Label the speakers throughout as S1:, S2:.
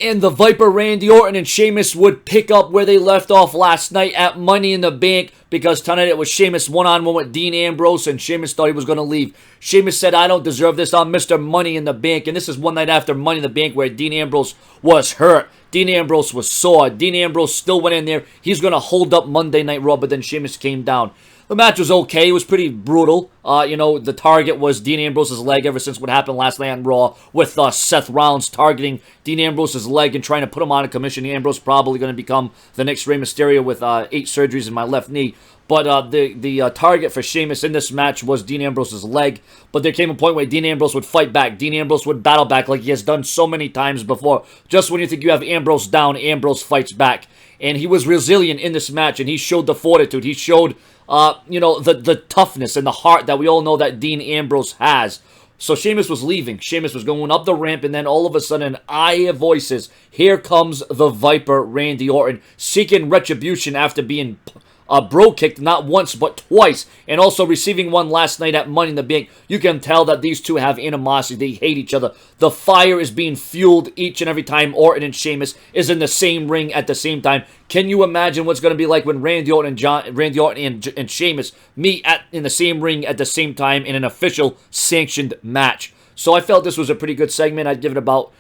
S1: And the Viper Randy Orton and Sheamus would pick up where they left off last night at Money in the Bank, because tonight it was Sheamus one-on-one with Dean Ambrose, and Sheamus thought he was going to leave. Sheamus said, "I don't deserve this. I'm Mr. Money in the Bank." And this is one night after Money in the Bank where Dean Ambrose was hurt. Dean Ambrose was sore. Dean Ambrose still went in there. He's going to hold up Monday Night Raw, but then Sheamus came down. The match was okay. It was pretty brutal. The target was Dean Ambrose's leg ever since what happened last night on Raw with Seth Rollins targeting Dean Ambrose's leg and trying to put him on a commission. Ambrose probably going to become the next Rey Mysterio with 8 surgeries in my left knee. But the target for Sheamus in this match was Dean Ambrose's leg. But there came a point where Dean Ambrose would fight back. Dean Ambrose would battle back like he has done so many times before. Just when you think you have Ambrose down, Ambrose fights back. And he was resilient in this match, and he showed the fortitude. He showed, the toughness and the heart that we all know that Dean Ambrose has. So Sheamus was leaving. Sheamus was going up the ramp, and then all of a sudden, I hear voices. Here comes the Viper, Randy Orton, seeking retribution after being bro kicked not once but twice, and also receiving one last night at Money in the Bank. You can tell that these two have animosity. They hate each other. The fire is being fueled each and every time Orton and Sheamus is in the same ring at the same time. Can you imagine what's going to be like when Randy Orton and Sheamus meet in the same ring at the same time in an official sanctioned match? So I felt this was a pretty good segment. I'd give it about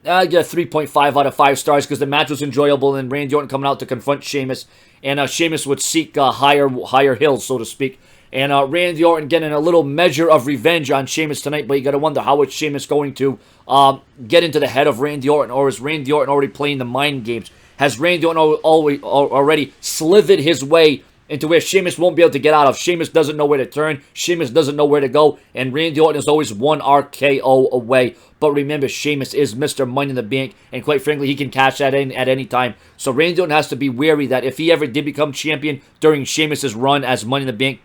S1: I get a 3.5 out of 5 stars because the match was enjoyable, and Randy Orton coming out to confront Sheamus, and Sheamus would seek higher hills, so to speak. And Randy Orton getting a little measure of revenge on Sheamus tonight, but you got to wonder how is Sheamus going to get into the head of Randy Orton, or is Randy Orton already playing the mind games? Has Randy Orton already slithered his way into where Sheamus won't be able to get out of? Sheamus doesn't know where to turn. Sheamus doesn't know where to go. And Randy Orton is always one RKO away. But remember, Sheamus is Mr. Money in the Bank. And quite frankly, he can cash that in at any time. So Randy Orton has to be wary that if he ever did become champion during Sheamus' run as Money in the Bank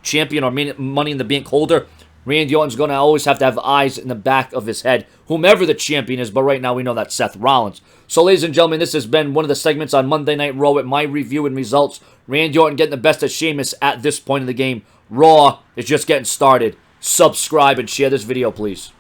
S1: champion or Money in the Bank holder, Randy Orton's going to always have to have eyes in the back of his head, whomever the champion is, but right now we know that's Seth Rollins. So, ladies and gentlemen, this has been one of the segments on Monday Night Raw with my review and results. Randy Orton getting the best of Sheamus at this point in the game. Raw is just getting started. Subscribe and share this video, please.